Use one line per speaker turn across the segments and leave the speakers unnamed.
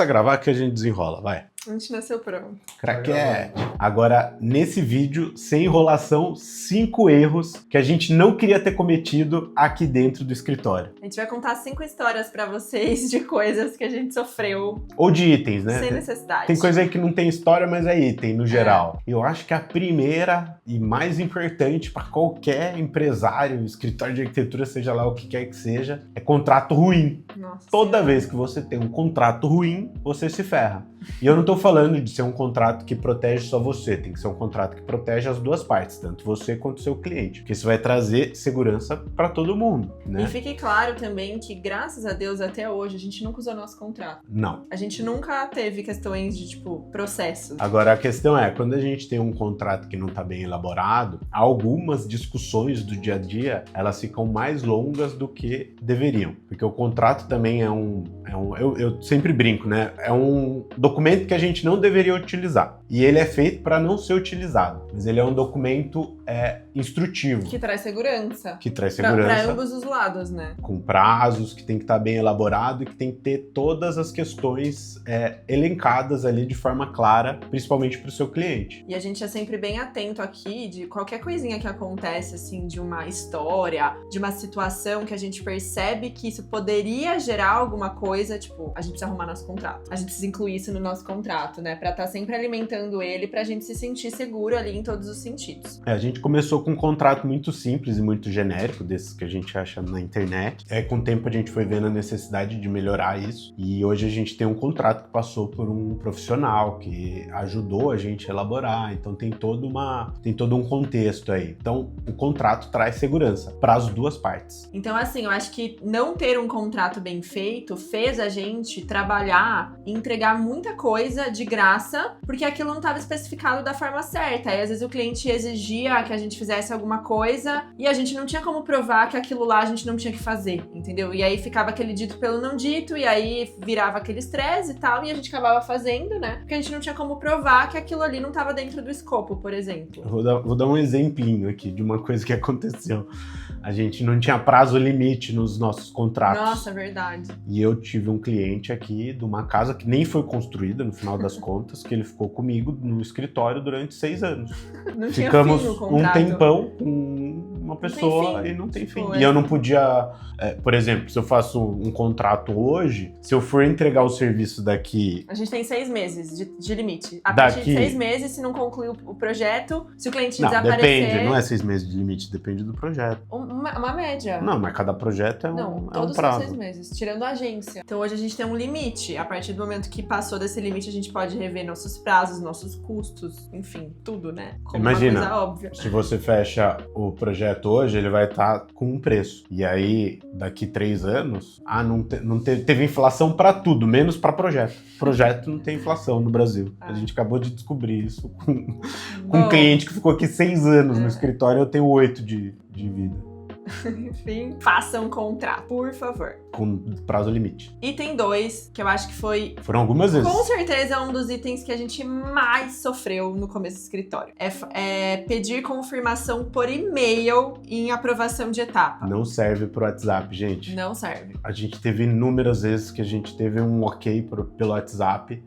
começa a gravar que a gente desenrola, vai.
A gente nasceu pronto.
Craquete. Agora, nesse vídeo, sem enrolação, 5 erros que a gente não queria ter cometido aqui dentro do escritório.
A gente vai contar 5 histórias pra vocês de coisas que a gente sofreu.
Ou de itens, né?
Sem necessidade.
Tem coisa aí que não tem história, mas é item, no geral. Eu acho que a primeira e mais importante para qualquer empresário, escritório de arquitetura, seja lá o que quer que seja, é contrato ruim.
Nossa,
Toda vez que você tem um contrato ruim, você se ferra. E eu não tô falando de ser um contrato que protege só você, tem que ser um contrato que protege as duas partes, tanto você quanto o seu cliente, porque isso vai trazer segurança para todo mundo, né?
E fique claro também que, graças a Deus, até hoje, a gente nunca usou nosso contrato.
Não.
A gente nunca teve questões de, processos.
Agora, a questão é, quando a gente tem um contrato que não tá bem elaborado, algumas discussões do dia a dia, elas ficam mais longas do que deveriam, porque o contrato também eu sempre brinco, né? É um documento que a gente não deveria utilizar. E ele é feito para não ser utilizado. Mas ele é um documento instrutivo.
Que traz segurança.
Que traz segurança.
Para ambos os lados, né?
Com prazos, que tem que estar bem elaborado e que tem que ter todas as questões elencadas ali de forma clara, principalmente para o seu cliente.
E a gente é sempre bem atento aqui de qualquer coisinha que acontece, assim, de uma história, de uma situação que a gente percebe que isso poderia gerar alguma coisa, a gente precisa arrumar nosso contrato. A gente precisa incluir isso no nosso contrato, né? Pra estar sempre alimentando ele, pra gente se sentir seguro ali em todos os sentidos.
A gente começou com um contrato muito simples e muito genérico, desses que a gente acha na internet. Com o tempo a gente foi vendo a necessidade de melhorar isso. E hoje a gente tem um contrato que passou por um profissional que ajudou a gente a elaborar. Então tem todo um contexto aí. Então o contrato traz segurança para as duas partes.
Então assim, eu acho que não ter um contrato bem feito fez a gente trabalhar e entregar muita coisa de graça, porque aquilo não estava especificado da forma certa. Aí às vezes o cliente exigia que a gente fizesse alguma coisa e a gente não tinha como provar que aquilo lá a gente não tinha que fazer, entendeu? E aí ficava aquele dito pelo não dito, e aí virava aquele estresse e tal, e a gente acabava fazendo, né? Porque a gente não tinha como provar que aquilo ali não estava dentro do escopo, por exemplo.
Vou dar um exemplinho aqui de uma coisa que aconteceu. A gente não tinha prazo limite nos nossos contratos.
Nossa, verdade.
E eu tive um cliente aqui de uma casa que nem foi construída, no final das contas, que ele ficou comigo no escritório durante 6 anos.
Não tinha
Ficamos
fim no contrato.
um tempão com uma pessoa e não tem fim. E eu não podia... por exemplo, se eu faço um contrato hoje, se eu for entregar o serviço daqui...
A gente tem 6 meses de limite. A partir de 6 meses, se não concluir o projeto, se o cliente desaparecer...
Depende, não é 6 meses de limite, depende do projeto.
Uma média.
Não, mas cada projeto
todos
prazo.
são 6 meses, tirando a agência. Então hoje a gente tem um limite. A partir do momento que passou desse limite, a gente pode rever nossos prazos, nossos custos, enfim, tudo, né? Como
imagina,
uma coisa óbvia.
Se você fecha o projeto hoje, ele vai estar com um preço. E aí, daqui 3 anos, teve inflação para tudo, menos para projeto. Projeto não tem inflação no Brasil. A gente acabou de descobrir isso com um cliente que ficou aqui 6 anos no escritório, eu tenho 8 de vida.
Enfim, faça um contrato, por favor.
Com prazo limite.
Item 2, que eu acho que
foram algumas vezes.
Com certeza é um dos itens que a gente mais sofreu no começo do escritório. É pedir confirmação por e-mail em aprovação de etapa.
Não serve pro WhatsApp, gente.
Não serve.
A gente teve inúmeras vezes que a gente teve um ok pelo WhatsApp.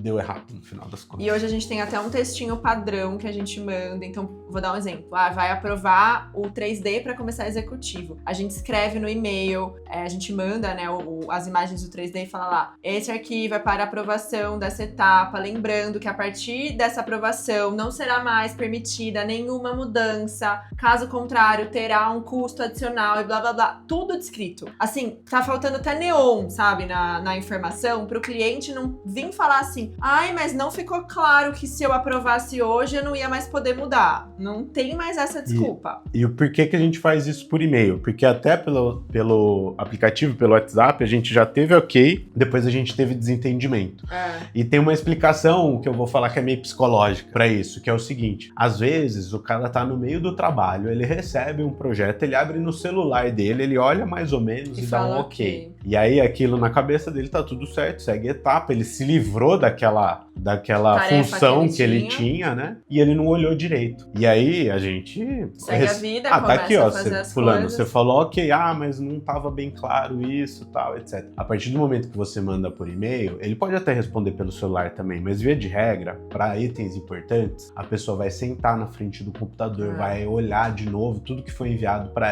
Deu errado no final das contas.
E hoje a gente tem até um textinho padrão que a gente manda. Então, vou dar um exemplo. Vai aprovar o 3D para começar executivo. A gente escreve no e-mail, a gente manda, né, as imagens do 3D e fala lá: esse arquivo é para aprovação dessa etapa. Lembrando que a partir dessa aprovação não será mais permitida nenhuma mudança. Caso contrário, terá um custo adicional e blá blá blá. Tudo descrito. Assim, tá faltando até neon, sabe, na informação, pro cliente não vir falar assim: ai, mas não ficou claro que se eu aprovasse hoje eu não ia mais poder mudar. Não tem mais essa desculpa.
E o porquê que a gente faz isso por e-mail? Porque até pelo aplicativo, pelo WhatsApp, a gente já teve ok, depois a gente teve desentendimento. E tem uma explicação que eu vou falar que é meio psicológica pra isso, que é o seguinte: às vezes o cara tá no meio do trabalho, ele recebe um projeto, ele abre no celular dele, ele olha mais ou menos e dá um ok. E aí aquilo na cabeça dele tá tudo certo, segue a etapa, ele se livrou daquela daquela
tarefa
função que ele tinha, né? E ele não olhou direito. E aí a gente...
segue a vida,
tá aqui, ó,
fazer as
fulano,
coisas.
você falou, ok, mas não estava bem claro isso, tal, etc. A partir do momento que você manda por e-mail, ele pode até responder pelo celular também, mas via de regra, para itens importantes, a pessoa vai sentar na frente do computador, vai olhar de novo tudo que foi enviado para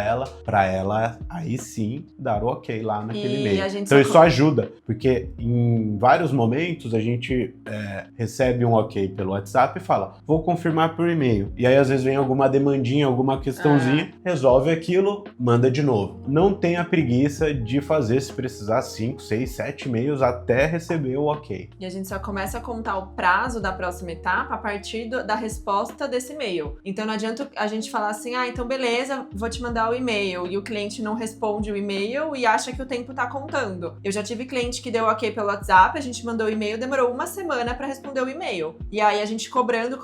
ela aí sim dar o ok lá naquele e-mail. Então isso ajuda, porque em vários momentos a gente recebe um ok pelo WhatsApp e fala, vou confirmar por e-mail. E aí às vezes vem alguma demandinha, alguma questãozinha, resolve aquilo, manda de novo. Não tenha preguiça de fazer, se precisar, 5, 6, 7 e-mails até receber o ok.
E a gente só começa a contar o prazo da próxima etapa a partir da resposta desse e-mail. Então não adianta a gente falar assim, então beleza, vou te mandar o e-mail, e o cliente não responde o e-mail e acha que o tempo tá contando. Eu já tive cliente que deu ok pelo WhatsApp, a gente mandou o e-mail, demorou uma semana pra responder o e-mail. E aí a gente cobrando,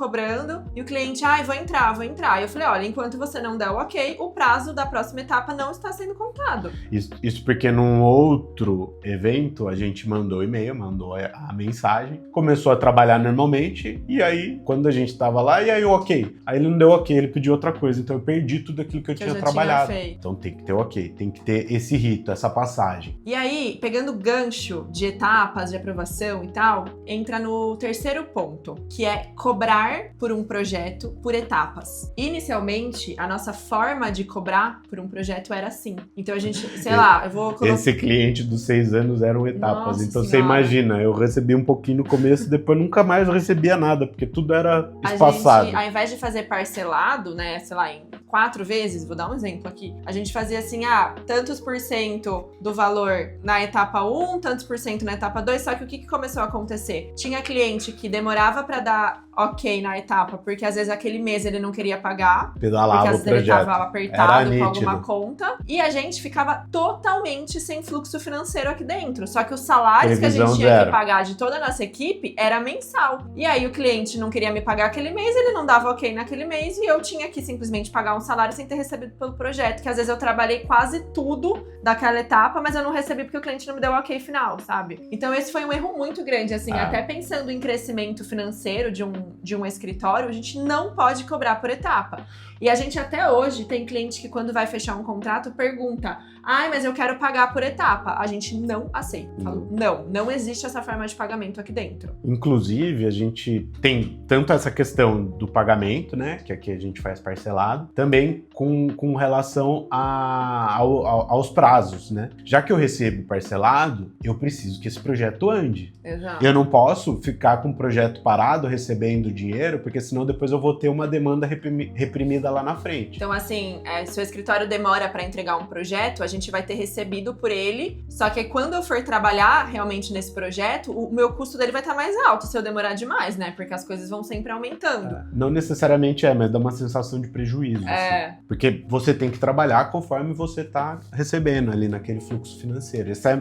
e o cliente, vou entrar. E eu falei, olha, enquanto você não der o ok, o prazo da próxima etapa não está sendo contado.
Isso porque num outro evento a gente mandou o e-mail, mandou a mensagem, começou a trabalhar normalmente, e aí quando a gente tava lá, e aí o ok. Aí ele não deu ok, ele pediu outra coisa, então eu perdi tudo aquilo que eu tinha trabalhado. Então tem que ter o ok, tem que ter esse rito, essa passagem.
E aí, pegando o gancho de etapas de aprovação e tal, entra no terceiro ponto, que é cobrar por um projeto por etapas. Inicialmente, a nossa forma de cobrar por um projeto era assim. Então a gente, sei lá, eu vou colocar...
Esse cliente dos 6 anos eram etapas.
Nossa
então
senhora.
Você imagina, eu recebi um pouquinho no começo, depois nunca mais recebia nada, porque tudo era espaçado.
A gente, ao invés de fazer parcelado, né, sei lá, em 4 vezes, vou dar um exemplo aqui, a gente fazia assim, tantos por cento do valor na etapa 1, tantos por cento na etapa 2, só que o que começou a acontecer? Tinha cliente que demorava pra dar ok na etapa, porque às vezes aquele mês ele não queria pagar,
pedalava
porque às vezes ele tava apertado com alguma
nítido.
conta, e a gente ficava totalmente sem fluxo financeiro aqui dentro. Só que os salários que a gente tinha que pagar de toda a nossa equipe era mensal. E aí o cliente não queria me pagar aquele mês, ele não dava ok naquele mês, e eu tinha que simplesmente pagar um salário sem ter recebido pelo projeto, que às vezes eu trabalhei quase tudo daquela etapa, mas eu não recebi porque o cliente não me deu o ok final, sabe? Então esse foi um erro muito grande, assim, até pensando em crescimento financeiro de um escritório, a gente não pode cobrar por etapa. E a gente até hoje tem cliente que quando vai fechar um contrato pergunta, mas eu quero pagar por etapa. A gente não aceita. Fala, não existe essa forma de pagamento aqui dentro.
Inclusive, a gente tem tanto essa questão do pagamento, né, que aqui a gente faz parcelado, também com relação aos prazos, né? Já que eu recebo parcelado, eu preciso que esse projeto ande.
Exato.
Eu não posso ficar com o projeto parado, recebendo dinheiro, porque senão depois eu vou ter uma demanda reprimida lá na frente.
Então, assim, se o escritório demora para entregar um projeto, a gente vai ter recebido por ele, só que quando eu for trabalhar realmente nesse projeto, o meu custo dele vai estar mais alto se eu demorar demais, né? Porque as coisas vão sempre aumentando.
Não necessariamente mas dá uma sensação de prejuízo. Assim, porque você tem que trabalhar conforme você tá recebendo ali naquele fluxo financeiro. Esse é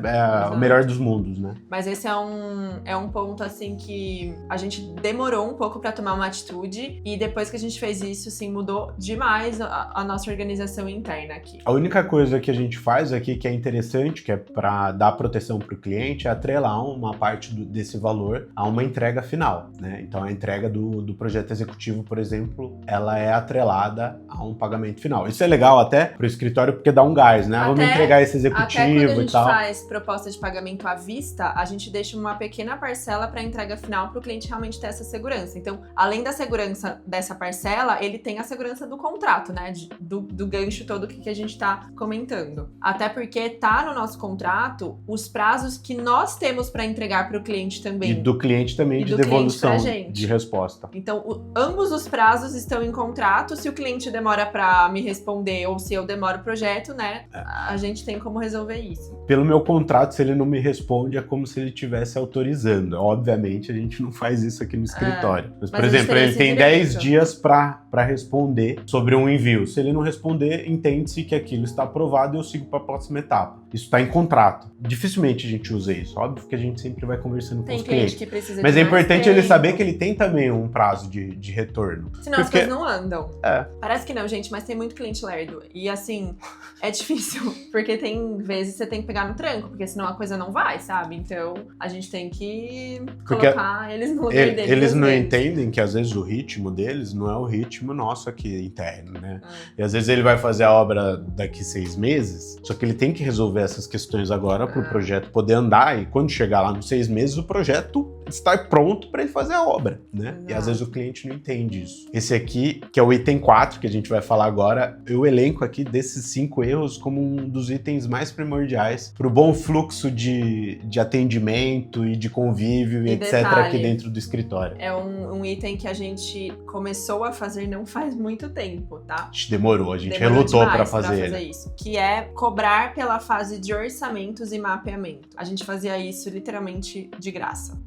o melhor dos mundos, né?
Mas esse é um ponto, assim, que a gente demorou um pouco para tomar uma atitude, e depois que a gente fez isso, assim, mudou demais a nossa organização interna aqui.
A única coisa que a gente faz aqui que é interessante, que é para dar proteção para o cliente, é atrelar uma parte desse valor a uma entrega final, né? Então a entrega do projeto executivo, por exemplo, ela é atrelada a um pagamento final. Isso é legal até para o escritório porque dá um gás, né? Vamos entregar esse executivo e tal.
Até quando a gente faz proposta de pagamento à vista, a gente deixa uma pequena parcela para entrega final para o cliente realmente ter essa segurança. Então, além da segurança dessa parcela, ele tem a segurança do contrato, né? Do gancho todo que a gente tá comentando. Até porque tá no nosso contrato os prazos que nós temos para entregar para o cliente também.
E do cliente também, de devolução de resposta.
Então, ambos os prazos estão em contrato. Se o cliente demora para me responder ou se eu demoro o projeto, né? A gente tem como resolver isso.
Pelo meu contrato, se ele não me responde, é como se ele estivesse autorizando. Obviamente, a gente não faz isso aqui no escritório. Mas por exemplo, ele tem 10 dias para responder sobre um envio. Se ele não responder, entende-se que aquilo está aprovado e eu sigo sigo para a próxima etapa. Isso está em contrato. Dificilmente a gente usa isso. Óbvio que a gente sempre vai conversando com os clientes.
Que precisa
Mas
de
é
mais
importante
tempo.
ele saber que ele tem também um prazo de retorno.
Senão as coisas não andam.
É.
Parece que não, gente, mas tem muito cliente lerdo. E assim, é difícil, porque tem vezes você tem que pegar no tranco, porque senão a coisa não vai, sabe? Então, a gente tem que colocar eles no lugar deles.
Eles não entendem que às vezes o ritmo deles não é o ritmo nosso aqui interno, né? E às vezes ele vai fazer a obra daqui 6 meses, só que ele tem que resolver essas questões agora para o projeto poder andar, e quando chegar lá nos 6 meses o projeto estar pronto para ele fazer a obra, né?
Exato.
E às vezes o cliente não entende isso. Esse aqui, que é o item 4, que a gente vai falar agora, eu elenco aqui desses 5 erros como um dos itens mais primordiais para o bom fluxo de atendimento e de convívio e etc.
detalhe,
aqui dentro do escritório.
É um item que a gente começou a fazer não faz muito tempo, tá?
A gente demorou, a gente
Demorou
relutou
demais
para fazer ele.
isso. Que é cobrar pela fase de orçamentos e mapeamento. A gente fazia isso literalmente de graça.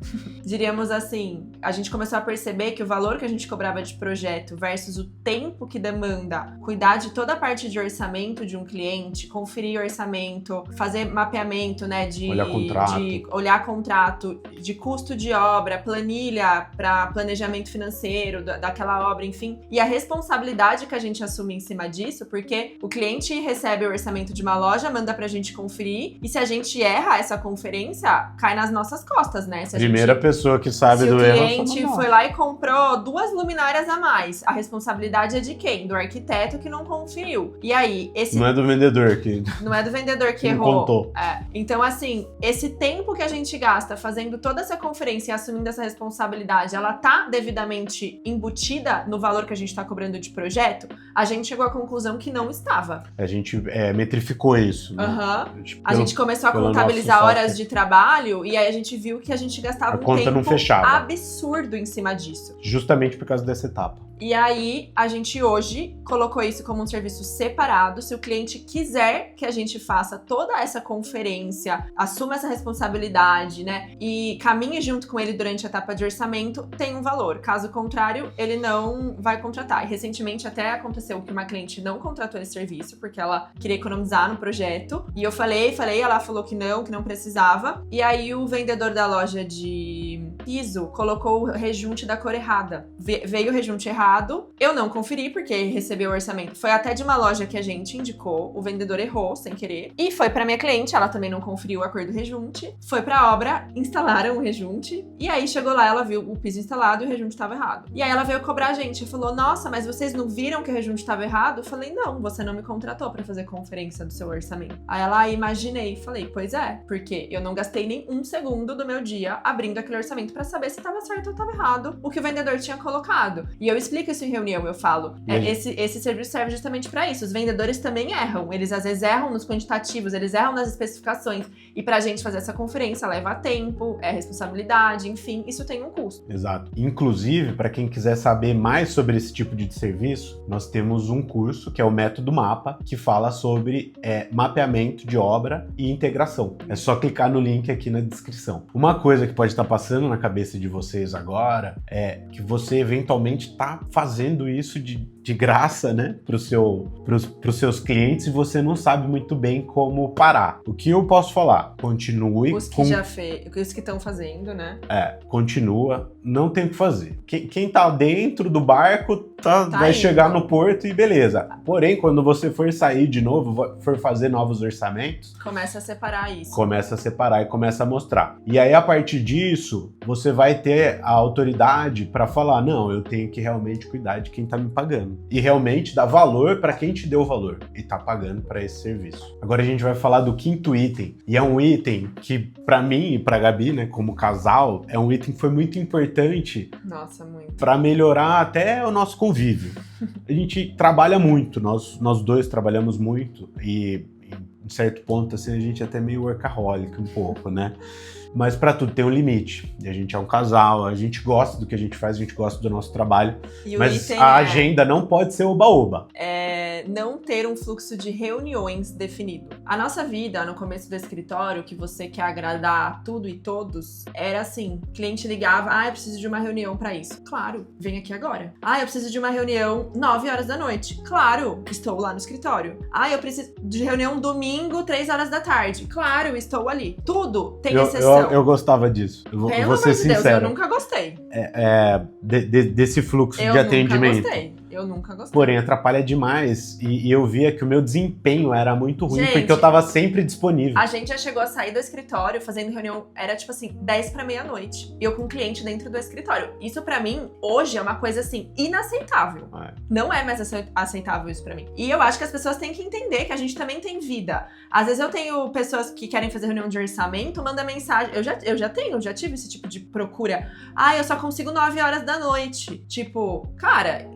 Diríamos assim, a gente começou a perceber que o valor que a gente cobrava de projeto versus o tempo que demanda cuidar de toda a parte de orçamento de um cliente, conferir orçamento, fazer mapeamento, né, de olhar contrato, de custo de obra, planilha para planejamento financeiro daquela obra, enfim. E a responsabilidade que a gente assume em cima disso, porque o cliente recebe o orçamento de uma loja, manda pra gente conferir, e se a gente erra essa conferência, cai nas nossas costas, né? Se a
Primeira pessoa que sabe do erro.
Se o cliente foi lá e comprou 2 luminárias a mais, a responsabilidade é de quem? Do arquiteto que não conferiu. E aí,
Não é do vendedor que...
Não é do vendedor que
não
errou.
contou.
Então, assim, esse tempo que a gente gasta fazendo toda essa conferência e assumindo essa responsabilidade, ela tá devidamente embutida no valor que a gente tá cobrando de projeto? A gente chegou à conclusão que não estava.
A gente metrificou isso. Né?
A gente começou a contabilizar horas de trabalho e aí a gente viu que a gente gastava um tempo absurdo em cima disso.
Justamente por causa dessa etapa.
E aí, a gente hoje colocou isso como um serviço separado. Se o cliente quiser que a gente faça toda essa conferência, assuma essa responsabilidade, né? E caminhe junto com ele durante a etapa de orçamento, tem um valor. Caso contrário, ele não vai contratar. E recentemente até aconteceu que uma cliente não contratou esse serviço, porque ela queria economizar no projeto. E eu falei, ela falou que não precisava. E aí, o vendedor da loja de piso colocou o rejunte da cor errada. Veio o rejunte errado. Eu não conferi porque recebeu o orçamento. Foi até de uma loja que a gente indicou, o vendedor errou sem querer. E foi pra minha cliente, ela também não conferiu a cor do rejunte. Foi pra obra, instalaram o rejunte. E aí chegou lá, ela viu o piso instalado e o rejunte tava errado. E aí ela veio cobrar a gente e falou: nossa, mas vocês não viram que o rejunte tava errado? Eu falei: não, você não me contratou pra fazer conferência do seu orçamento. Aí ela, imaginei. Falei: pois é, porque eu não gastei nem 1 segundo do meu dia abrindo aquele orçamento pra saber se tava certo ou tava errado o que o vendedor tinha colocado. E eu explico isso em reunião, eu falo. Esse serviço serve justamente pra isso. Os vendedores também erram. Eles às vezes erram nos quantitativos, eles erram nas especificações. E pra gente fazer essa conferência leva tempo, é responsabilidade, enfim, isso tem um custo.
Exato. Inclusive, para quem quiser saber mais sobre esse tipo de serviço, nós temos um curso que é o Método Mapa, que fala sobre mapeamento de obra e integração. É só clicar no link aqui na descrição. Uma coisa que pode estar passando na cabeça de vocês agora é que você eventualmente está fazendo isso de graça, né, pros seus clientes, e você não sabe muito bem como parar. O que eu posso falar? Continue.
Os que estão fazendo, né?
Continua, não tem o que fazer. Quem tá dentro do barco vai chegar no porto e beleza. Porém, quando você for sair de novo, for fazer novos orçamentos,
começa a separar isso.
Começa a separar e começa a mostrar. E aí, a partir disso, você vai ter a autoridade para falar: não, eu tenho que realmente cuidar de quem tá me pagando. E realmente dar valor para quem te deu o valor e tá pagando para esse serviço. Agora a gente vai falar do 5º item. E é um item que, para mim e pra Gabi, né, como casal, é um item que foi muito importante.
Nossa, muito.
Para melhorar até o nosso convívio. A gente trabalha muito, nós dois trabalhamos muito e em certo ponto assim a gente é até meio workaholic um pouco, né? Mas para tudo tem um limite. E a gente é um casal, a gente gosta do que a gente faz, a gente gosta do nosso trabalho. Mas a agenda não pode ser oba-oba.
não ter um fluxo de reuniões definido. A nossa vida, no começo do escritório, que você quer agradar tudo e todos, era assim, cliente ligava, eu preciso de uma reunião pra isso. Claro, vem aqui agora. Eu preciso de uma reunião 9 horas da noite. Claro, estou lá no escritório. Eu preciso de reunião domingo, 3 horas da tarde. Claro, estou ali. Tudo tem exceção.
Eu gostava disso. Vou ser sincero.
Deus, eu nunca gostei.
Desse fluxo de atendimento.
Eu nunca gostei.
Porém, atrapalha demais e eu via que o meu desempenho era muito ruim, porque eu tava sempre disponível.
A gente já chegou a sair do escritório fazendo reunião, era tipo assim, 10 pra meia-noite. E eu com um cliente dentro do escritório. Isso pra mim, hoje, é uma coisa assim, inaceitável. Não é mais aceitável isso pra mim. E eu acho que as pessoas têm que entender que a gente também tem vida. Às vezes eu tenho pessoas que querem fazer reunião de orçamento, manda mensagem. Eu já tive esse tipo de procura. Eu só consigo 9 horas da noite. Tipo, cara,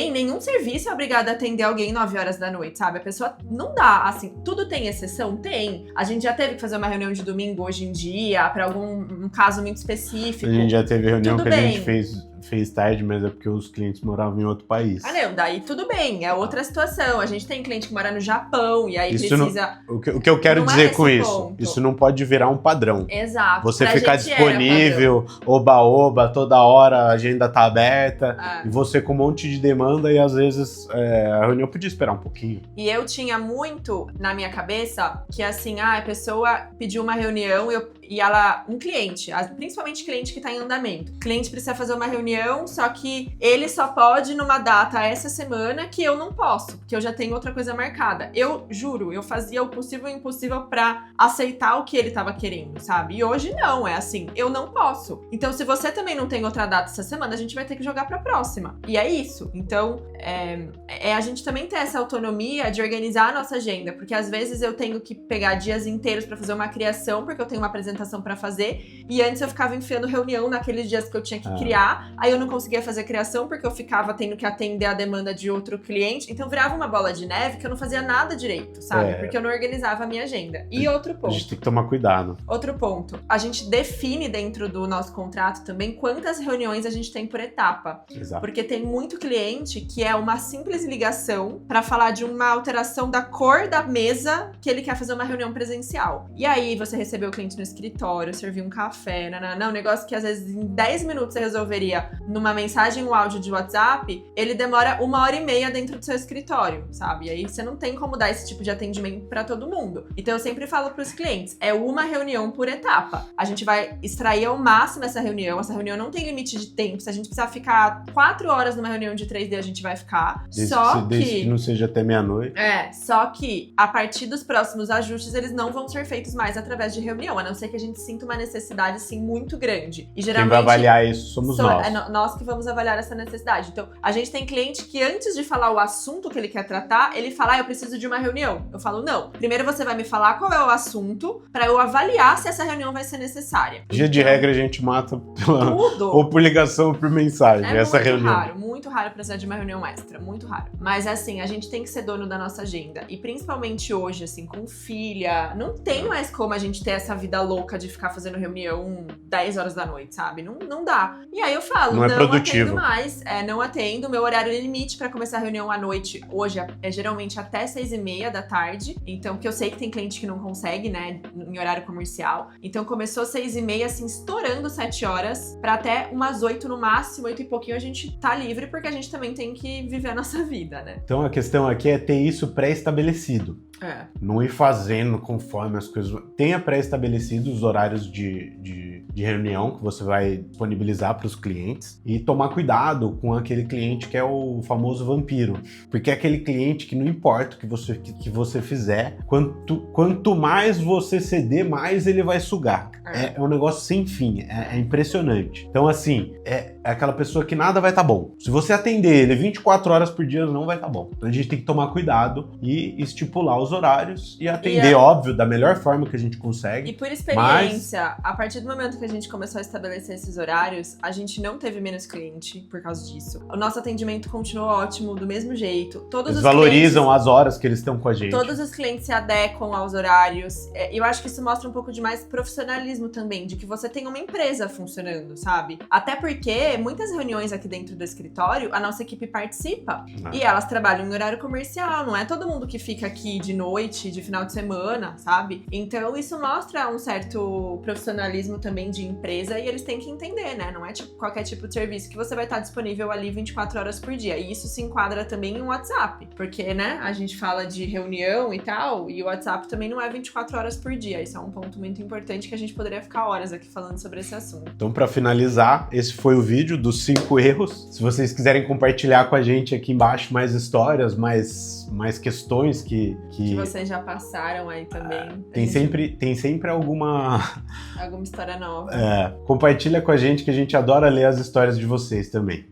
nenhum serviço é obrigado a atender alguém 9 horas da noite, sabe? A pessoa não dá, assim, tudo tem exceção? Tem. A gente já teve que fazer uma reunião de domingo hoje em dia, pra um caso muito específico.
A gente já teve reunião
tudo
que
bem.
A gente fez tarde, mas é porque os clientes moravam em outro país.
Não, daí tudo bem, é outra situação. A gente tem cliente que mora no Japão e aí precisa...
O que eu quero dizer com isso? Isso não pode virar um padrão.
Exato.
Você ficar disponível, oba-oba, toda hora a agenda tá aberta, e você com um monte de demanda e às vezes a reunião podia esperar um pouquinho.
E eu tinha muito na minha cabeça que assim, a pessoa pediu uma reunião e um cliente, principalmente cliente que tá em andamento. O cliente precisa fazer uma reunião, só que ele só pode numa data essa semana que eu não posso, porque eu já tenho outra coisa marcada. Eu juro, eu fazia o possível e o impossível pra aceitar o que ele tava querendo, sabe? E hoje não, é assim, eu não posso. Então, se você também não tem outra data essa semana, a gente vai ter que jogar pra próxima. E é isso. Então, a gente também ter essa autonomia de organizar a nossa agenda, porque às vezes eu tenho que pegar dias inteiros pra fazer uma criação, porque eu tenho uma apresentação pra fazer, e antes eu ficava enfiando reunião naqueles dias que eu tinha que criar, aí eu não conseguia fazer criação porque eu ficava tendo que atender a demanda de outro cliente, então virava uma bola de neve que eu não fazia nada direito, sabe? Porque eu não organizava a minha agenda. E outro ponto.
A gente tem que tomar cuidado.
Outro ponto. A gente define dentro do nosso contrato também quantas reuniões a gente tem por etapa.
Exato.
Porque tem muito cliente que é uma simples ligação pra falar de uma alteração da cor da mesa que ele quer fazer uma reunião presencial. E aí você recebeu o cliente no escritório, serviu um café, um negócio que às vezes em 10 minutos você resolveria numa mensagem, um áudio de WhatsApp, ele demora 1h30 dentro do seu escritório, sabe? E aí você não tem como dar esse tipo de atendimento pra todo mundo. Então eu sempre falo pros clientes, é uma reunião por etapa. A gente vai extrair ao máximo essa reunião não tem limite de tempo. Se a gente precisar ficar 4 horas numa reunião de 3D, a gente vai ficar.
Desde que não seja até meia-noite.
Só que a partir dos próximos ajustes, eles não vão ser feitos mais através de reunião, a não ser que a gente sinta uma necessidade, assim, muito grande. E geralmente...
Quem vai avaliar isso somos nós.
Nós que vamos avaliar essa necessidade. Então, a gente tem cliente que antes de falar o assunto que ele quer tratar, ele fala, eu preciso de uma reunião. Eu falo, não. Primeiro você vai me falar qual é o assunto, pra eu avaliar se essa reunião vai ser necessária.
Dia de regra a gente mata ou por ligação ou por mensagem, essa reunião.
Muito raro precisar de uma reunião extra, muito raro. Mas assim, a gente tem que ser dono da nossa agenda. E principalmente hoje, assim, com filha, não tem mais como a gente ter essa vida louca de ficar fazendo reunião 10 horas da noite, sabe? Não dá. E aí eu falo, não
produtivo.
Atendo mais, não atendo. Meu horário limite pra começar a reunião à noite, hoje é geralmente até 6h30 da tarde. Então, porque eu sei que tem cliente que não consegue, né, em horário comercial. Então começou 6h30, assim, estourando 7 horas, pra até umas 8 no máximo, 8 e pouquinho a gente tá livre, porque a gente também tem que viver a nossa vida, né?
Então a questão aqui é ter isso pré-estabelecido. Não ir fazendo conforme as coisas... Tenha pré-estabelecido os horários de reunião que você vai disponibilizar para os clientes e tomar cuidado com aquele cliente que é o famoso vampiro. Porque é aquele cliente que não importa o que você fizer, quanto mais você ceder, mais ele vai sugar. É um negócio sem fim, é impressionante. Então assim, é aquela pessoa que nada vai estar bom. Se você atender ele 24 horas por dia, não vai estar bom. Então a gente tem que tomar cuidado e estipular os horários e atender, óbvio, da melhor forma que a gente consegue.
E por experiência, a partir do momento que que a gente começou a estabelecer esses horários, a gente não teve menos cliente por causa disso. O nosso atendimento continuou ótimo, do mesmo jeito. Todos
Eles
os
valorizam as horas que eles estão com a gente.
Todos os clientes se adequam aos horários. E eu acho que isso mostra um pouco de mais profissionalismo também, de que você tem uma empresa funcionando, sabe? Até porque muitas reuniões aqui dentro do escritório, a nossa equipe participa. E elas trabalham em horário comercial, não é todo mundo que fica aqui de noite, de final de semana, sabe? Então isso mostra um certo profissionalismo também de empresa e eles têm que entender, né? Não é tipo qualquer tipo de serviço que você vai estar disponível ali 24 horas por dia. E isso se enquadra também em WhatsApp, porque, né, a gente fala de reunião e tal, e o WhatsApp também não é 24 horas por dia. Isso é um ponto muito importante que a gente poderia ficar horas aqui falando sobre esse assunto.
Então, para finalizar, esse foi o vídeo dos 5 erros. Se vocês quiserem compartilhar com a gente aqui embaixo mais histórias, mais questões que
vocês já passaram aí também.
Tem sempre alguma
história nova.
Compartilha com a gente que a gente adora ler as histórias de vocês também.